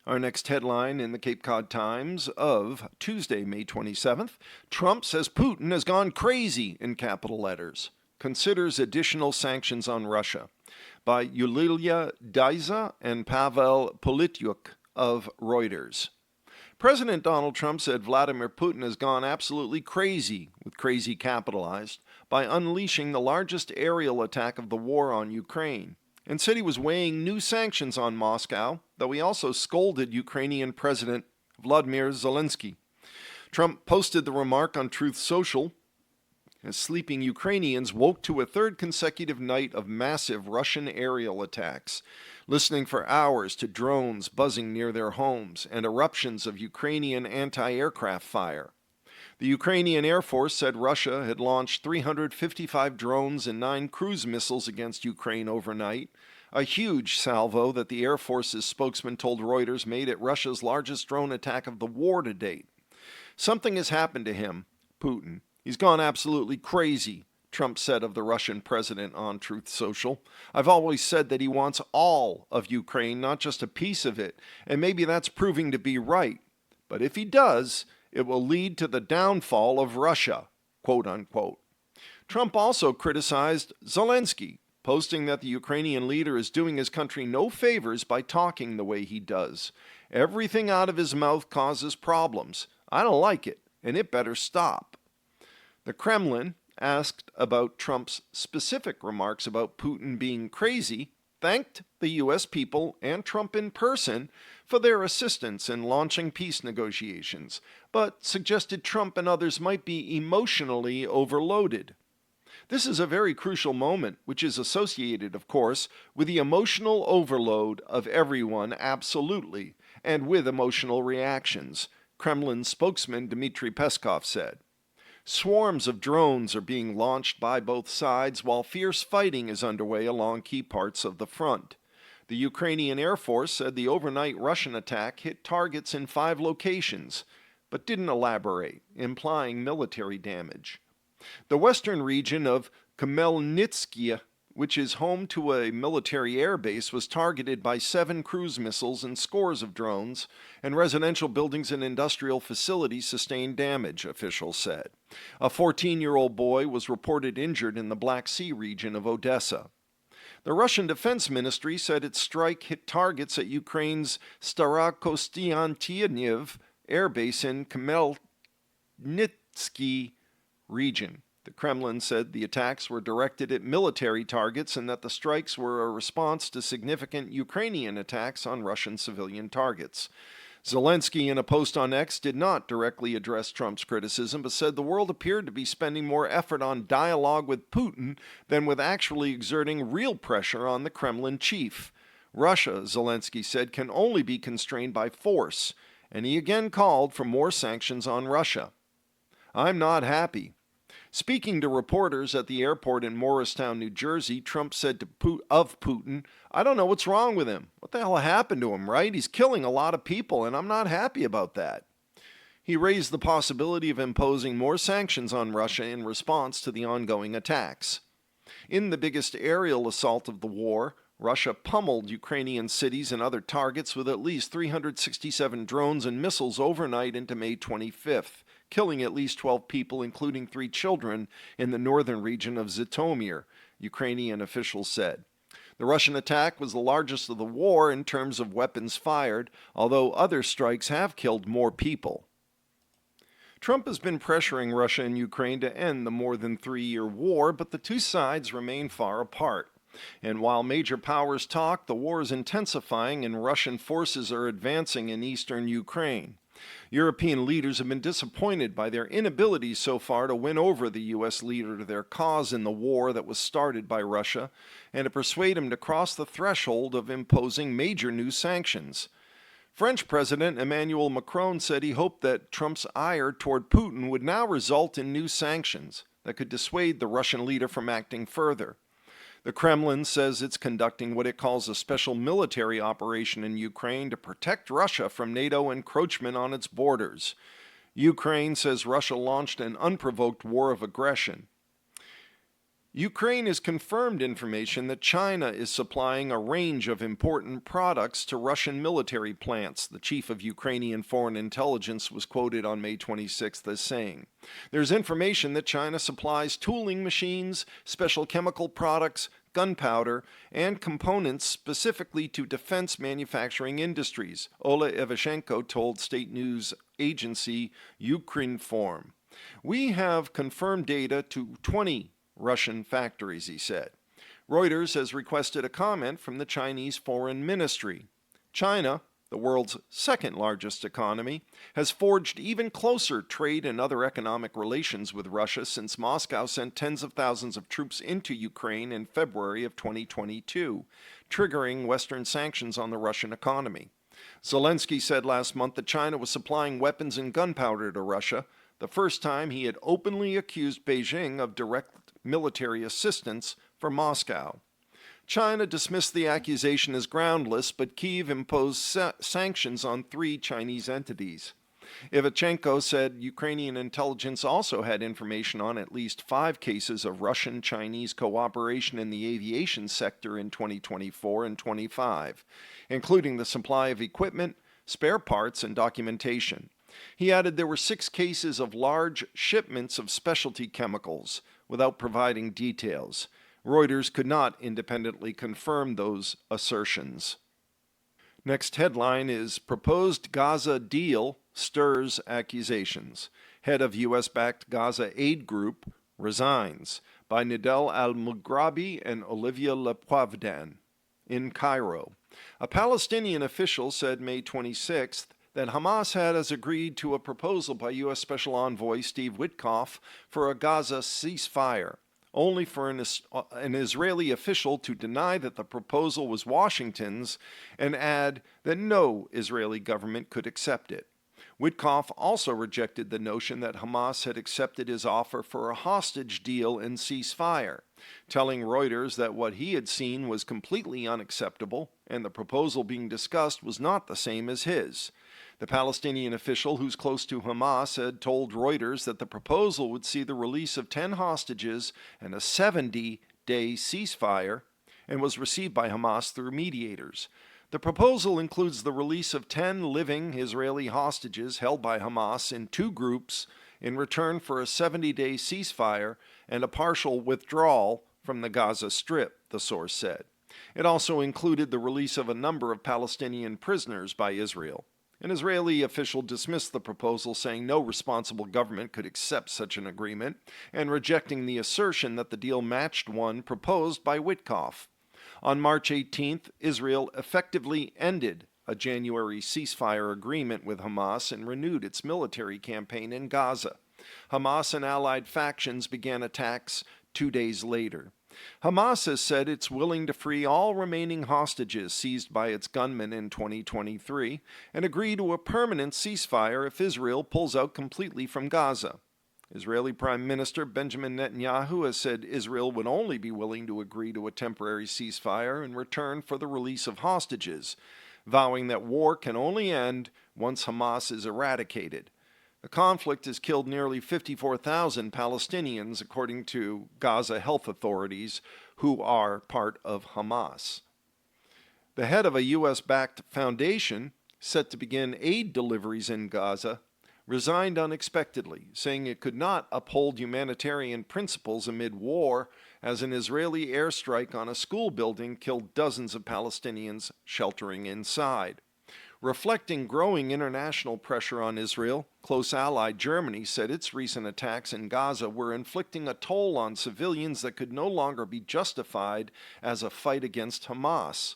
Our next headline in the Cape Cod Times of Tuesday, May 27th, Trump says Putin has gone crazy in capital letters, considers additional sanctions on Russia, by Yuliya Daiza and Pavel Polityuk of Reuters. President Donald Trump said Vladimir Putin has gone absolutely crazy, with crazy capitalized, by unleashing the largest aerial attack of the war on Ukraine, and said he was weighing new sanctions on Moscow, though he also scolded Ukrainian President Vladimir Zelensky. Trump posted the remark on Truth Social as sleeping Ukrainians woke to a third consecutive night of massive Russian aerial attacks, listening for hours to drones buzzing near their homes and eruptions of Ukrainian anti-aircraft fire. The Ukrainian Air Force said Russia had launched 355 drones and 9 cruise missiles against Ukraine overnight, a huge salvo that the Air Force's spokesman told Reuters made it Russia's largest drone attack of the war to date. Something has happened to him, Putin. He's gone absolutely crazy, Trump said of the Russian president on Truth Social. I've always said that he wants all of Ukraine, not just a piece of it, and maybe that's proving to be right. But if he does, it will lead to the downfall of Russia, quote unquote. Trump also criticized Zelensky, posting that the Ukrainian leader is doing his country no favors by talking the way he does. Everything out of his mouth causes problems. I don't like it, and it better stop. The Kremlin, asked about Trump's specific remarks about Putin being crazy, thanked the U.S. people and Trump in person for their assistance in launching peace negotiations, but suggested Trump and others might be emotionally overloaded. This is a very crucial moment, which is associated, of course, with the emotional overload of everyone, absolutely, and with emotional reactions, Kremlin spokesman Dmitry Peskov said. Swarms of drones are being launched by both sides while fierce fighting is underway along key parts of the front. The Ukrainian Air Force said the overnight Russian attack hit targets in 5 locations, but didn't elaborate, implying military damage. The western region of Khmelnytskyi, which is home to a military air base, was targeted by 7 cruise missiles and scores of drones, and residential buildings and industrial facilities sustained damage, officials said. A 14-year-old boy was reported injured in the Black Sea region of Odessa. The Russian Defense Ministry said its strike hit targets at Ukraine's Starokostiantyev air base in Khmelnytskyi region. The Kremlin said the attacks were directed at military targets and that the strikes were a response to significant Ukrainian attacks on Russian civilian targets. Zelensky, in a post on X, did not directly address Trump's criticism, but said the world appeared to be spending more effort on dialogue with Putin than with actually exerting real pressure on the Kremlin chief. Russia, Zelensky said, can only be constrained by force, and he again called for more sanctions on Russia. I'm not happy. Speaking to reporters at the airport in Morristown, New Jersey, Trump said of Putin, I don't know what's wrong with him. What the hell happened to him, right? He's killing a lot of people, and I'm not happy about that. He raised the possibility of imposing more sanctions on Russia in response to the ongoing attacks. In the biggest aerial assault of the war, Russia pummeled Ukrainian cities and other targets with at least 367 drones and missiles overnight into May 25th, killing at least 12 people, including 3 children, in the northern region of Zhytomyr, Ukrainian officials said. The Russian attack was the largest of the war in terms of weapons fired, although other strikes have killed more people. Trump has been pressuring Russia and Ukraine to end the more than 3-year war, but the two sides remain far apart. And while major powers talk, the war is intensifying and Russian forces are advancing in eastern Ukraine. European leaders have been disappointed by their inability so far to win over the U.S. leader to their cause in the war that was started by Russia and to persuade him to cross the threshold of imposing major new sanctions. French President Emmanuel Macron said he hoped that Trump's ire toward Putin would now result in new sanctions that could dissuade the Russian leader from acting further. The Kremlin says it's conducting what it calls a special military operation in Ukraine to protect Russia from NATO encroachment on its borders. Ukraine says Russia launched an unprovoked war of aggression. Ukraine has confirmed information that China is supplying a range of important products to Russian military plants, the chief of Ukrainian foreign intelligence was quoted on May 26th as saying. There's information that China supplies tooling machines, special chemical products, gunpowder, and components specifically to defense manufacturing industries, Ola Evashenko told state news agency Ukrinform. We have confirmed data to 20 Russian factories, he said. Reuters has requested a comment from the Chinese Foreign Ministry. China, the world's second largest economy, has forged even closer trade and other economic relations with Russia since Moscow sent tens of thousands of troops into Ukraine in February of 2022, triggering Western sanctions on the Russian economy. Zelensky said last month that China was supplying weapons and gunpowder to Russia, the first time he had openly accused Beijing of direct military assistance for Moscow. China dismissed the accusation as groundless, but Kyiv imposed sanctions on 3 Chinese entities. Ivachenko said Ukrainian intelligence also had information on at least 5 cases of Russian-Chinese cooperation in the aviation sector in 2024 and 25, including the supply of equipment, spare parts, and documentation. He added there were 6 cases of large shipments of specialty chemicals, without providing details. Reuters could not independently confirm those assertions. Next headline is Proposed Gaza Deal Stirs Accusations. Head of U.S.-backed Gaza Aid Group resigns, by Nidal al-Mughrabi and Olivia Lepoivdan in Cairo. A Palestinian official said May 26th that Hamas has agreed to a proposal by U.S. Special Envoy Steve Witkoff for a Gaza ceasefire, only for an Israeli official to deny that the proposal was Washington's and add that no Israeli government could accept it. Witkoff also rejected the notion that Hamas had accepted his offer for a hostage deal and ceasefire, telling Reuters that what he had seen was completely unacceptable and the proposal being discussed was not the same as his. The Palestinian official, who's close to Hamas, had told Reuters that the proposal would see the release of 10 hostages and a 70-day ceasefire, and was received by Hamas through mediators. The proposal includes the release of 10 living Israeli hostages held by Hamas in 2 groups in return for a 70-day ceasefire and a partial withdrawal from the Gaza Strip, the source said. It also included the release of a number of Palestinian prisoners by Israel. An Israeli official dismissed the proposal, saying no responsible government could accept such an agreement, and rejecting the assertion that the deal matched one proposed by Witkoff. On March 18th, Israel effectively ended a January ceasefire agreement with Hamas and renewed its military campaign in Gaza. Hamas and allied factions began attacks 2 days later. Hamas has said it's willing to free all remaining hostages seized by its gunmen in 2023 and agree to a permanent ceasefire if Israel pulls out completely from Gaza. Israeli Prime Minister Benjamin Netanyahu has said Israel would only be willing to agree to a temporary ceasefire in return for the release of hostages, vowing that war can only end once Hamas is eradicated. The conflict has killed nearly 54,000 Palestinians, according to Gaza health authorities, who are part of Hamas. The head of a U.S.-backed foundation set to begin aid deliveries in Gaza resigned unexpectedly, saying it could not uphold humanitarian principles amid war, as an Israeli airstrike on a school building killed dozens of Palestinians sheltering inside. Reflecting growing international pressure on Israel, close ally Germany said its recent attacks in Gaza were inflicting a toll on civilians that could no longer be justified as a fight against Hamas.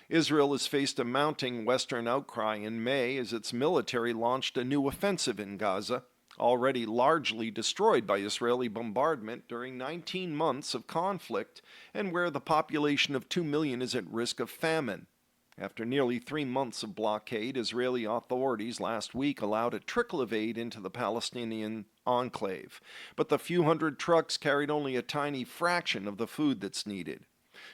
Israel has faced a mounting Western outcry in May as its military launched a new offensive in Gaza, already largely destroyed by Israeli bombardment during 19 months of conflict and where the population of 2 million is at risk of famine. After nearly 3 months of blockade, Israeli authorities last week allowed a trickle of aid into the Palestinian enclave, but the few hundred trucks carried only a tiny fraction of the food that's needed.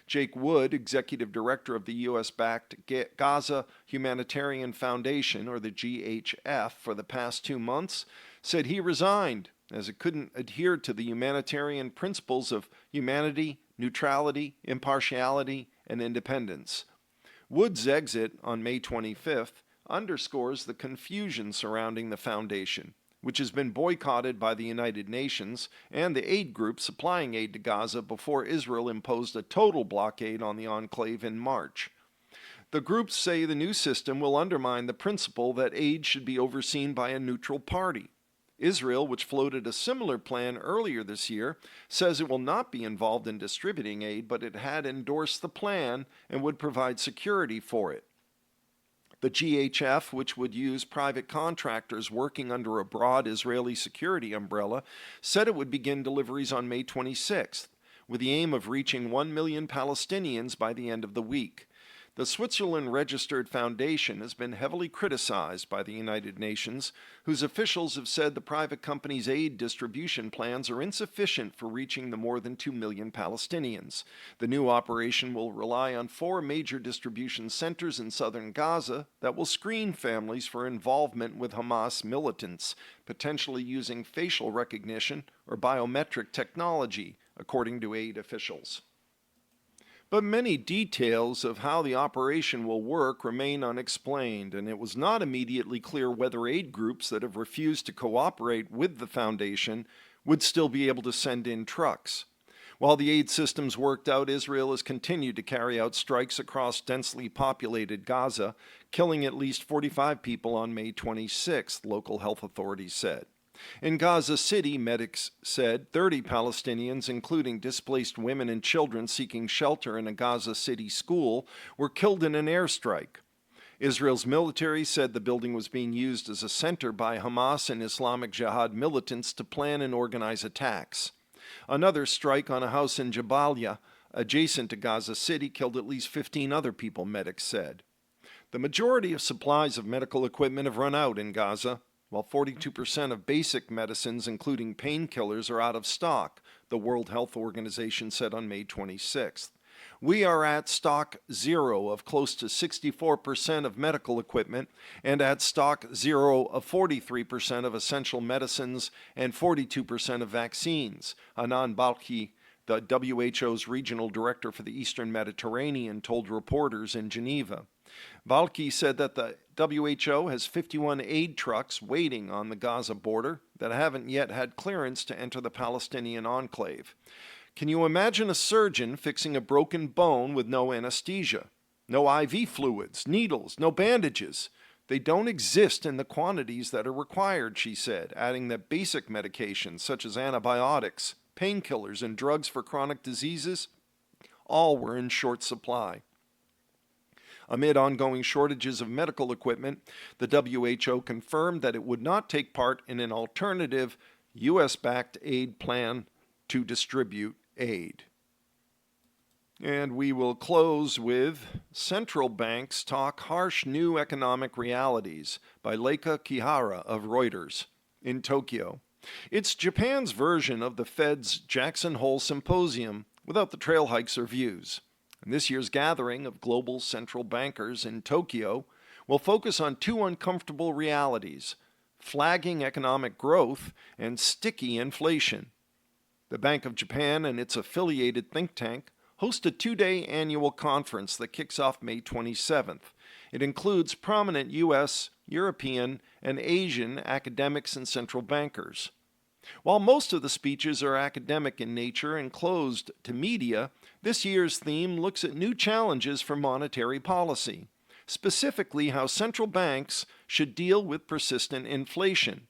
Jake Wood, executive director of the U.S.-backed Gaza Humanitarian Foundation, or the GHF, for the past 2 months, said he resigned as it couldn't adhere to the humanitarian principles of humanity, neutrality, impartiality, and independence. Wood's exit on May 25th underscores the confusion surrounding the foundation, which has been boycotted by the United Nations and the aid group supplying aid to Gaza before Israel imposed a total blockade on the enclave in March. The groups say the new system will undermine the principle that aid should be overseen by a neutral party. Israel, which floated a similar plan earlier this year, says it will not be involved in distributing aid, but it had endorsed the plan and would provide security for it. The GHF, which would use private contractors working under a broad Israeli security umbrella, said it would begin deliveries on May 26th, with the aim of reaching 1 million Palestinians by the end of the week. The Switzerland-registered foundation has been heavily criticized by the United Nations, whose officials have said the private company's aid distribution plans are insufficient for reaching the more than 2 million Palestinians. The new operation will rely on 4 major distribution centers in southern Gaza that will screen families for involvement with Hamas militants, potentially using facial recognition or biometric technology, according to aid officials. But many details of how the operation will work remain unexplained, and it was not immediately clear whether aid groups that have refused to cooperate with the foundation would still be able to send in trucks. While the aid systems worked out, Israel has continued to carry out strikes across densely populated Gaza, killing at least 45 people on May 26th, local health authorities said. In Gaza City, medics said 30 Palestinians, including displaced women and children seeking shelter in a Gaza City school, were killed in an airstrike. Israel's military said the building was being used as a center by Hamas and Islamic Jihad militants to plan and organize attacks. Another strike on a house in Jabalia, adjacent to Gaza City, killed at least 15 other people, medics said. The majority of supplies of medical equipment have run out in Gaza, while 42% of basic medicines, including painkillers, are out of stock, the World Health Organization said on May 26th. We are at stock zero of close to 64% of medical equipment and at stock zero of 43% of essential medicines and 42% of vaccines, Anan Balkhi, the WHO's regional director for the Eastern Mediterranean, told reporters in Geneva. Balkhi said that the WHO has 51 aid trucks waiting on the Gaza border that haven't yet had clearance to enter the Palestinian enclave. Can you imagine a surgeon fixing a broken bone with no anesthesia? No IV fluids, needles, no bandages. They don't exist in the quantities that are required, she said, adding that basic medications such as antibiotics, painkillers, and drugs for chronic diseases all were in short supply. Amid ongoing shortages of medical equipment, the WHO confirmed that it would not take part in an alternative U.S.-backed aid plan to distribute aid. And we will close with Central Banks Talk Harsh New Economic Realities by Leica Kihara of Reuters in Tokyo. It's Japan's version of the Fed's Jackson Hole Symposium without the trail hikes or views. And this year's gathering of global central bankers in Tokyo will focus on 2 uncomfortable realities: flagging economic growth and sticky inflation. The Bank of Japan and its affiliated think tank host a 2-day annual conference that kicks off May 27th. It includes prominent U.S., European, and Asian academics and central bankers. While most of the speeches are academic in nature and closed to media, this year's theme looks at new challenges for monetary policy, specifically how central banks should deal with persistent inflation,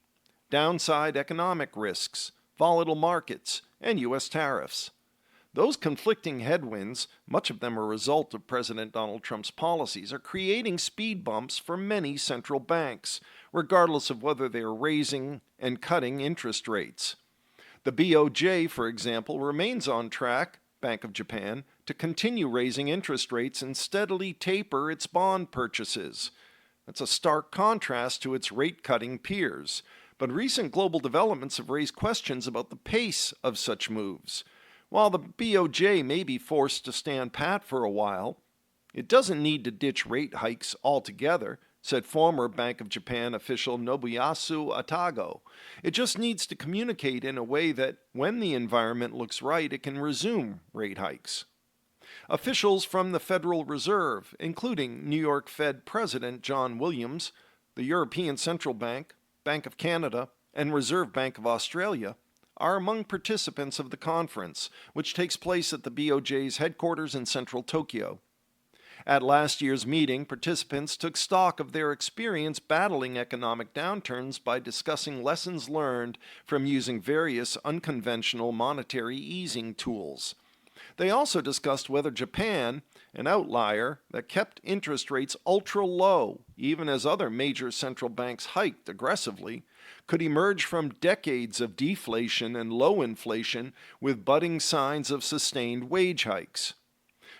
downside economic risks, volatile markets, and U.S. tariffs. Those conflicting headwinds, much of them a result of President Donald Trump's policies, are creating speed bumps for many central banks, regardless of whether they are raising and cutting interest rates. The BOJ, for example, remains on track, Bank of Japan, to continue raising interest rates and steadily taper its bond purchases. That's a stark contrast to its rate-cutting peers. But recent global developments have raised questions about the pace of such moves. While the BOJ may be forced to stand pat for a while, it doesn't need to ditch rate hikes altogether, said former Bank of Japan official Nobuyasu Atago. It just needs to communicate in a way that, when the environment looks right, it can resume rate hikes. Officials from the Federal Reserve, including New York Fed President John Williams, the European Central Bank, Bank of Canada, and Reserve Bank of Australia, are among participants of the conference, which takes place at the BOJ's headquarters in central Tokyo. At last year's meeting, participants took stock of their experience battling economic downturns by discussing lessons learned from using various unconventional monetary easing tools. They also discussed whether Japan, an outlier that kept interest rates ultra low, even as other major central banks hiked aggressively, could emerge from decades of deflation and low inflation with budding signs of sustained wage hikes.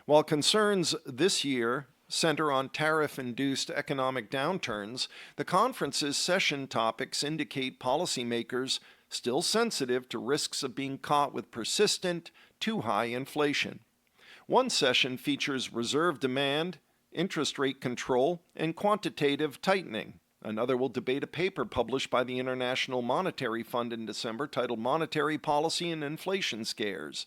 While concerns this year center on tariff-induced economic downturns, the conference's session topics indicate policymakers still sensitive to risks of being caught with persistent, too high inflation. One session features reserve demand, interest rate control, and quantitative tightening. Another will debate a paper published by the International Monetary Fund in December titled Monetary Policy and Inflation Scares.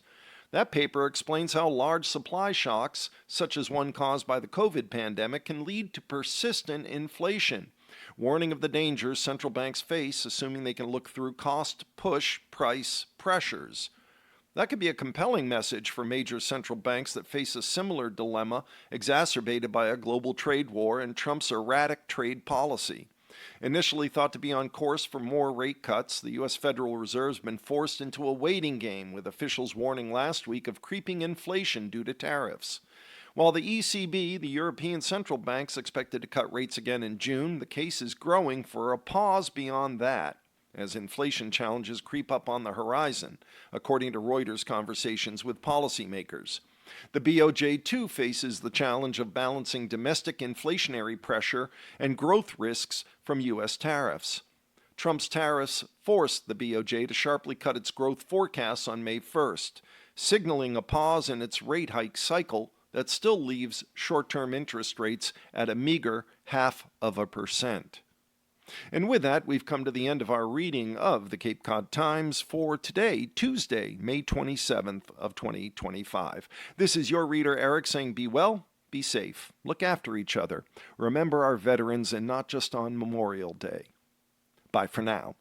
That paper explains how large supply shocks, such as one caused by the COVID pandemic, can lead to persistent inflation, warning of the dangers central banks face, assuming they can look through cost-push price pressures. That could be a compelling message for major central banks that face a similar dilemma exacerbated by a global trade war and Trump's erratic trade policy. Initially thought to be on course for more rate cuts, the U.S. Federal Reserve has been forced into a waiting game, with officials warning last week of creeping inflation due to tariffs. While the ECB, the European Central Bank, is expected to cut rates again in June, the case is growing for a pause beyond that, as inflation challenges creep up on the horizon, according to Reuters conversations with policymakers. The BOJ, too, faces the challenge of balancing domestic inflationary pressure and growth risks from U.S. tariffs. Trump's tariffs forced the BOJ to sharply cut its growth forecasts on May 1st, signaling a pause in its rate hike cycle that still leaves short-term interest rates at a meager 0.5%. And with that, we've come to the end of our reading of the Cape Cod Times for today, Tuesday, May 27th of 2025. This is your reader, Eric, saying be well, be safe, look after each other, remember our veterans, and not just on Memorial Day. Bye for now.